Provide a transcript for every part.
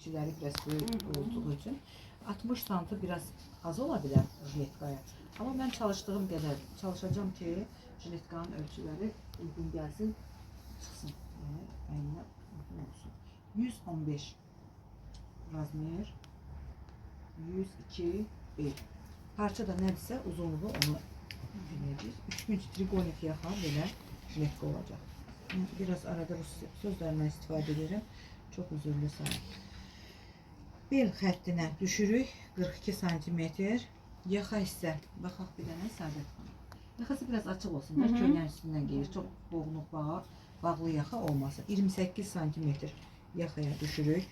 içiləri biraz böyük olduğu üçün 60 santı biraz az ola bilər jiletkaya. Amma mən çalışdığım qədər çalışacağım ki, jiletkanın ölçüləri uyğun gəlsin, çıxsın. Əyninə uyğun olsun. 115 razmer, 102 bel. Parça da nədirsə uzunluğu onu biləcəyik. 3000 trigonik yaxa belə jiletka olacaq. Biraz arada bu sözlərindən istifadə edirəm. Çox üzürlü sayı. Bel xəttinə düşürük 42 cm. Yaxa isə baxaq bir dənə Səadət xanım. Yaxası biraz açıq olsun. Köynəyin üstündən gelir. Çox boğunuq bağlı yaxa olmasın. 28 cm yaxaya düşürük.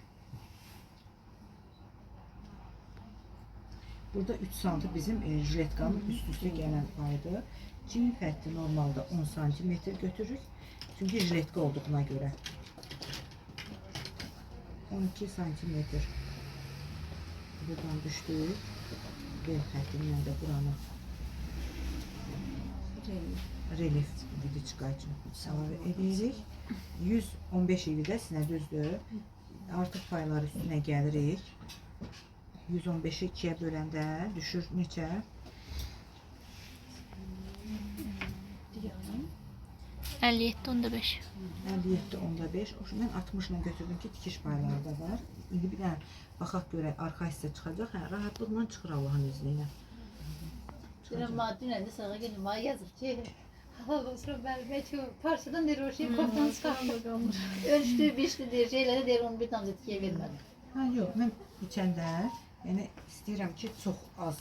Burada 3 cm bizim jiletkanın üst-üstə gələn payıdır. Çiyin xətti normalda 10 cm götürürük. Çünki jiletka olduğuna görə. 12 cm buradan düşdük. Bel xəttindən də buranı relief vidiçka üçün əlavə edirik. 115 ildə sinə düzdür. Artıq payları üstünə gəlirik. 115'i 2'ye böləndə düşür neçə? 57.5. 57.5. Mən 60 ilə götürdüm ki, tikiş payları da var. İndi bir dənə baxaq görək, arxa hissə çıxacaq. Hə, rahatlıqla çıxır Allahın izni ilə. Maddi nədir? Sağa gelin, bana yazıb ki, hava sıra vermək ki, parçadan deyir, o şey kopdan çıxartdı. Ölçdü, biçdi deyir, şeyləri deyir, onu bir tane etkiyə vermədi. Hə, yox, mən içəndə, yəni istəyirəm ki, çox az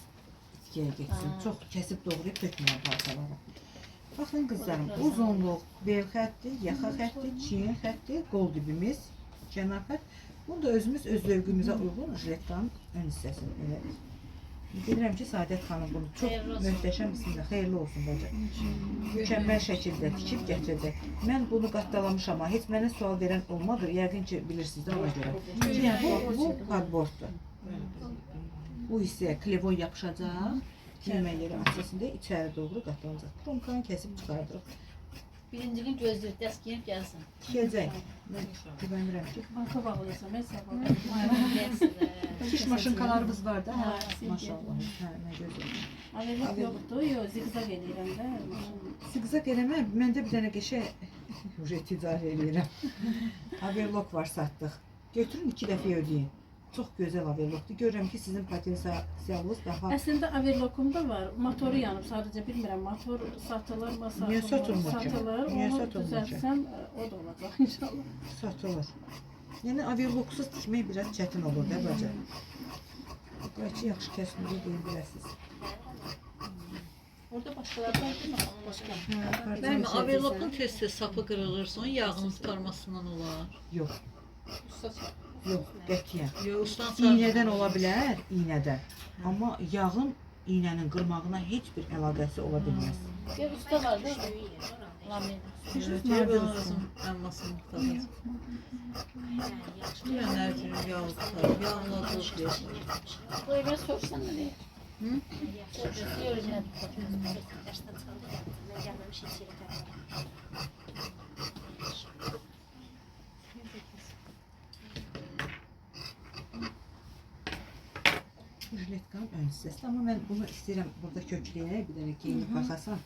itkiyə getsin. Çox kəsib doğrayıb tökməyəm parçaları. Baxın qızlarım, uzunluq, bel xətti, yaxa xətti, çiyin xətti, qol dibimiz, kənar xətt. Bunu da özümüz öz zövqümüzə uyğun jiletkanın ön hissəsini elədik. Bilirəm ki, Səadət xanım bunu çox möhtəşəm isimlə, xeyirli olsun bacı. Mükəmməl şəkildə tikib gətirdi. Mən bunu qatlalamışam, amma heç mənə sual verən olmadı. Yəqin ki, bilirsiniz də ona görə. Yəni, bu kardbortdur. Bu hissəyə klevon yapışacaq. Düymə yeri açısında içəri doğru qatlanacaq. Kromkanı kəsib çıxardırıq. Birinci gün gözləyir, dəst giyib gəlsin. Tikəcək. Mən güvənirəm ki. Banka bağlayasam, mən sabah. Tikiş maşınkalarımız var da. Maşallah. Hə, nə gözəl. Averlok yoxdur, yox, zigzag eləyirəm də. Zigzag eləməm. Məndə bir dənə qəşəng ticarət eləyirəm. Averlok var, satdıq. Götürün 2 dəfə ödeyin. Çox gözəl averlokdur. Görürəm ki, sizin potensialınız daha... Əslində averlokum da var. Motoru yanıb, sadəcə bilmirəm. Motor satılır, Niyə satılmır ki? satılır. Niyə Onu satılmır ki? düzəltsəm, o da olacaq inşallah. Satılır. Yəni averloksuz tikmək biraz çətin olur da bacı. Qayçı yaxşı kəsmir deyə biləsiniz. Orada başqaları var değil mi? Başqa. Bəli, averlokun tez-tez sapı qırılır, sonra yağını tutarmasından olar. Yox. Yox, qətiyyən. Yox, ustan İynədən ola bilər, iynədən. Amma yağın iynənin qırmağına heç bir əlaqəsi ola bilməz. Bir usta var değil mi? Lamin. Cəbə lazım, əmmasını tutarız. Bilən hər türlü yağ tutarız, yağla tozlayır. Bu evə sorsan ne deyir? Hı? Diyor ne? Jiletkanın ön hissəsi. Amma mən bunu istəyirəm burada kökləyək, bir dənə geyinib baxasam,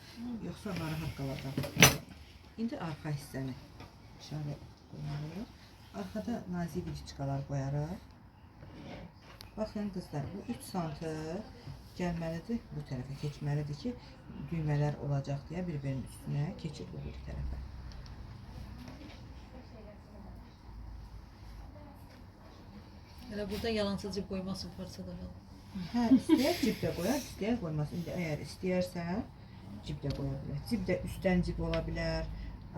yoxsa narahat qalacaq. İndi arxa hissəni işarə qoymalıyıq. Arxada nazik vidiçkalar qoyarıq. Baxın qızlar, bu 3 santı gəlməlidir, bu tərəfə keçməlidir ki, düymələr olacaq deyə bir-birinin üstünə keçir bu bir tərəfə. Elə burada yalancı cib qoymasın parçada qalır. Hə, istəyər cib də qoyar, istəyər qoymaz. İndi əgər istəyərsə cib də qoya bilər. Cib də üstdən cib ola bilər,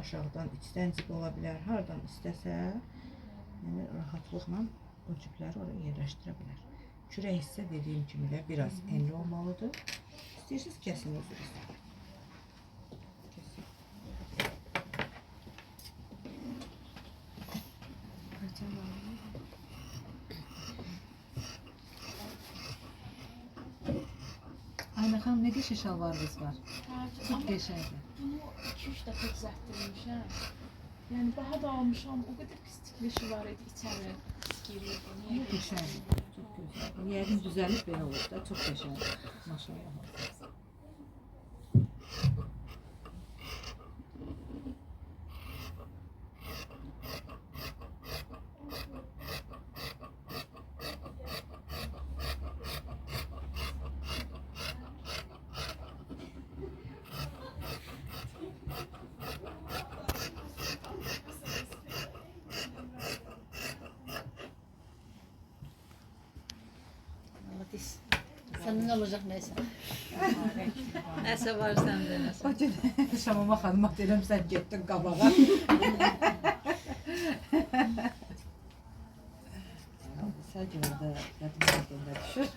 aşağıdan içdən cib ola bilər. Hardan istəsə, yəni rahatlıqla o cibləri oraya yerləşdirə bilər. Kürək hissə dediyim kimi də biraz enli olmalıdır. İstəyirsiniz kəsin özünüz. Kəsin. Ayna xanım, nə qəşəng şalvarınız var? Çox qəşəngdir. Bunu 2-3 dəfə düzəltdirmişəm. Yəni daha da almışam, o qədər pislikli işi var idi içəri. Qəşəng, çox gözəl. Yəqin düzəlib belə olur da, çox qəşəng. Maşallah. Səndən olacaq nəysə. Nəsə var səndə, nəsə. Bax, Şamama xanıma deyirəm, sən getdin qabağa. Sən gördə, yadımda gəndə düşür.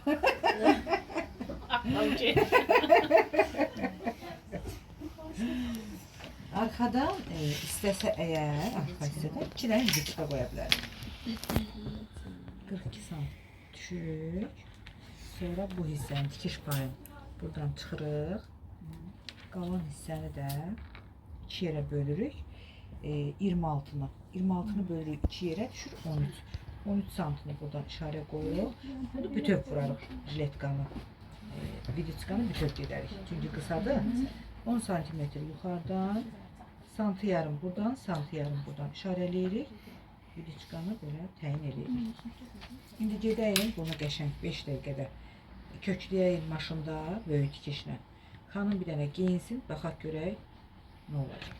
Arxadan istəsə əgər, arxa hissədən 2 dənə vizitka qoya bilər. 42 sant düşürük. Sonra bu hissənin tikiş payını buradan çıxırıq. Qalan hissəni də 2 yerə bölürük. 26-nı. 26-nı bölürük 2 yerə düşür 13. 13 santını buradan işarə qoyuruq. Bunu bütöv vurarıq jiletkanı. Viditkanı bütöv gedərik. Çünki qısadır. 10 santimetr yuxarıdan, santı yarım buradan, santı yarım buradan işarələyirik. Viditkanı belə təyin edirik. İndi gedəyim bunu qəşəng 5 dəqiqədə kökləyəyim maşında böyük tikişlə. Xanım bir dənə geyinsin, baxaq görək nə olacaq.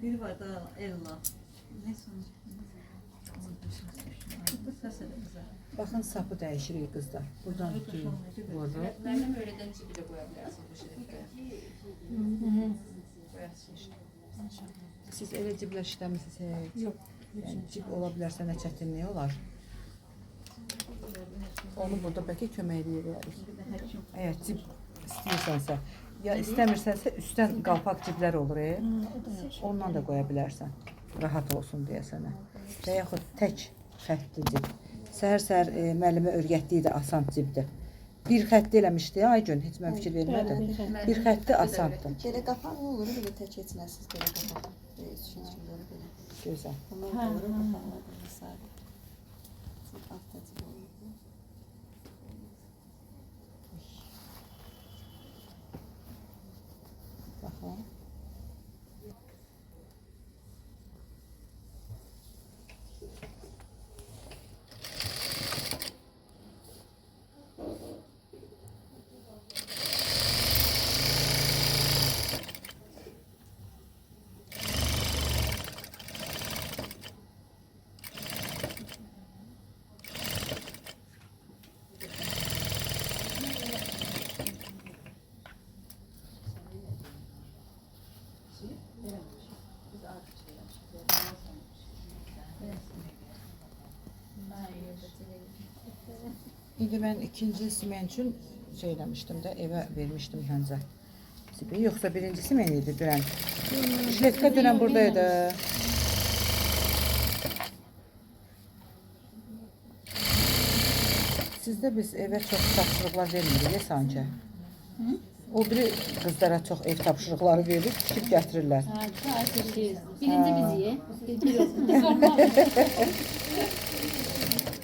Bir var da Ella. Baxın sapı dəyişirik qızlar. Buradan vururuq. Mənim öyrədən cibi də qoya bilərsiniz bu şirkətə. Siz elə ciblə işləmisiniz? Yox. Yəni cib ola bilərsə nə çətinliyi olar? Onu burada bəlkə kömək edirik. Əgər cib istəyirsənsə, ya istəmirsənsə üstdən qalpaq ciblər olur. Ondan da qoya bilərsən. Rahat olsun deyə sənə. Və yaxud tək xəttli cib. Səhər-səhər müəllimə öyrətdiyi də asan cibdir. Bir xəttli eləmişdi, Aygün, heç mən fikir vermədim. Bir xəttli asandır. Belə qapağı olur, belə tək etməsiz, belə qapağı. Belə. Gözəl. Bunu olur, qapağı da sadə. Altda cib olur. Baxın. İndi mən ikinci simen üçün şey eləmişdim də, evə vermişdim həncə. Yoxsa birinci simen idi dünən. Jiletka dünən buradaydı. Sizdə biz evə çox tapşırıqlar vermirik, sanki. O biri qızlara çox ev tapşırıqları verir, tikib gətirirlər. Birinci biz ye.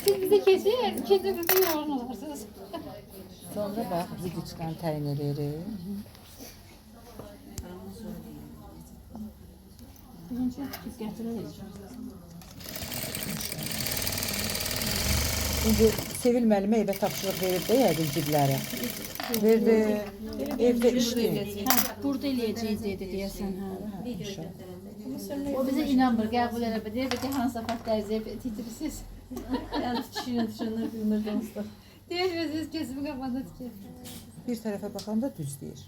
Siz bize kesin, ikinci bize yoğun olursunuz. Sonra bax, vidiçkanı təyin edirik. Birinci tikib gətiririk. İndi Sevil müəllimə evə tapşırıq verib də yəqin cibləri. Verdi, evdə işləyir. Hə, burada eləyəcəyik dedi deyəsən, hə. O bize inanmır, qəbul eləmir. Deyir ki, hansı fakt dərziyə titrirsiz. Yəni tikişini bilmir danışdı. Deyir, kesimi kafanda tikir. Bir tərəfə baxanda düz deyir.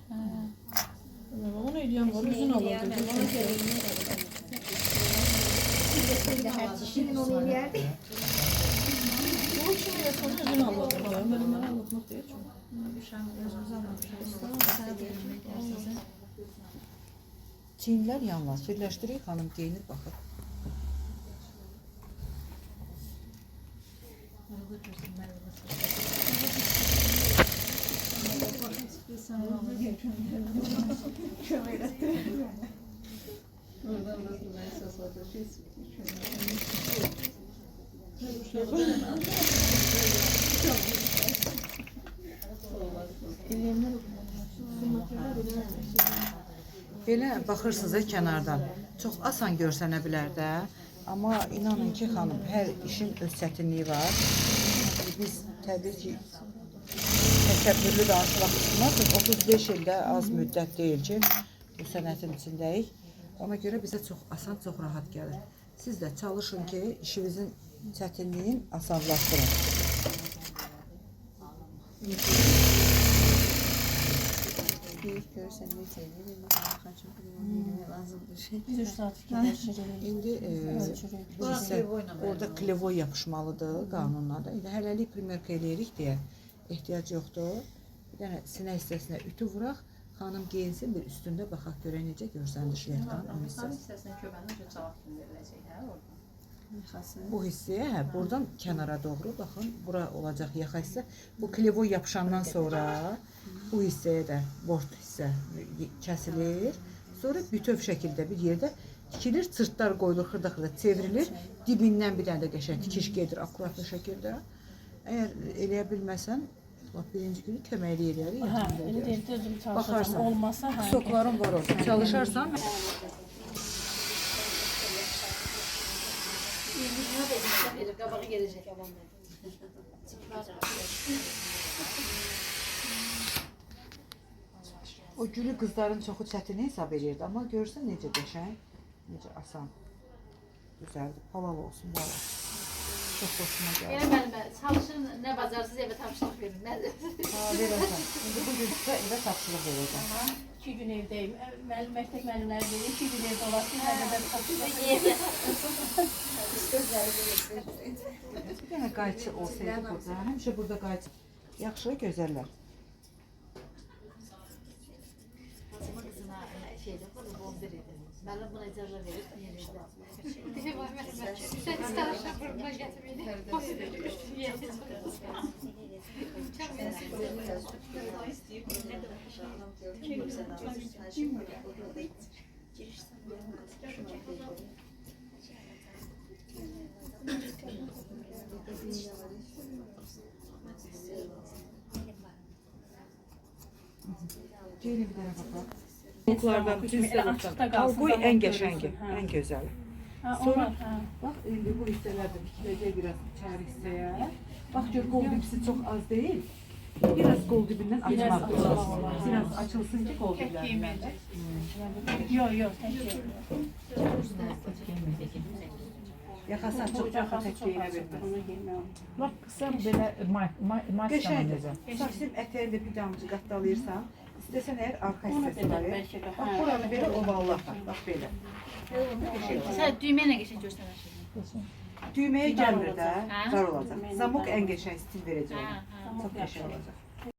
Onu eləyəm var, üzün alırdı. Şimdi onu eləyərdik. Bu kimi yapın, üzün alırdı. Mənə anlatmaq deyir çünki. Çiyinlər yanlar, birləşdirik, xanım geyinir, baxır. Belə baxırsınız kənardan. Çox asan görsənə bilər də. Amma inanın ki, xanım, hər işin öz çətinliyi var. Biz təbii ki, təkəbbürlü danışmaq istəməzsiniz. 35 ildə az müddət deyil ki, bu sənətin içindəyik. Ona görə bizə çox asan, çox rahat gəlir. Siz də çalışın ki, işinizin çətinliyin asanlaşdırın. Keyif görürsen ne sevdiğini bilmiyorum. Çok bilmiyorum. Lazımdır şey. Biz 3 saat fikirləşirik. İndi bu hissə orada klevoy yapışmalıdır qanunla da. İndi hələlik primerka eləyirik deyə ehtiyac yoxdur. Bir dənə sinə hissəsinə ütü vuraq. Xanım geyinsin, bir üstündə baxaq görək necə görsənir şletkanın o hissəsi. Tam hissəsinə kömənin önce cavab veriləcək, hə, orada. Bu hissəyə, hə, buradan kənara doğru baxın, bura olacaq yaxa hissə. Bu klevoy yapışandan sonra bu hissəyə də bort hissə kəsilir. Sonra bütöv şəkildə bir yerdə tikilir, çırtlar qoyulur, xırda-xırda çevrilir. Dibindən bir dənə də qəşəng tikiş gedir akuratlı şəkildə. Əgər eləyə bilməsən, birinci günü köməkli eləyərik. Hə, elə deyil, özüm çalışacağım. Baxarsan, Olmasa, hə. sokların var orada. Çalışarsan, İlginize de insan verir, kabağı gelecek. o gülü qızların çoxu çətin hesab edirdi, amma görsən necə qəşəng, necə asan, gözəldir. Halal olsun, valla. Çox xoşuma gəldi. Benim elime çalışın, ne bacarsız eve tapşırık verin. Ne? Ha, verəcəm. İndi bu gün sizə evə tapşırıq verəcəm. 2 gün evdeyim. Məktəb müəllimləri deyir, 2 gün evdə olasın, hər qədər tapşırıq. Bir dənə qayçı olsaydı burada, həmişə burada qayçı. Yaxşı, gözəllər. Fatıma kızına şeyde falan bol verirdi. Ben buna icazə verip yerirdi. Sen istersen fırına getirmeyi. Gelin bir dənə baxaq. Tavuklardan, tavuk en qəşəngi, en gözəli. Sonra bax indi bu hissələrdə tikiləcək biraz içəri hissəyə. Bax gör qol dibisi çox az deyil. Biraz qol dibindən açmaq lazım. Biraz açılsın ki qol diblərindən. Yok yok, tek yok. Yaxasan çox yaxa tək geyinə bilməz. Onu giymiyorum. Lap qısa belə maçla Qəşəngdir. necə? Saçın ətəyində bir damcı qatdalayırsan, istəsən əgər arxa Onu hissəsi var. belə bəlkə də. Bax buranı belə ovallataq, bax belə. Sen düğmeyle geçin göster. Düyməyə gəlmir də, Ha? dar olacaq. Zamok ən qəşəng stil verəcək ona. Ha, ha. Çox qəşəng olacaq.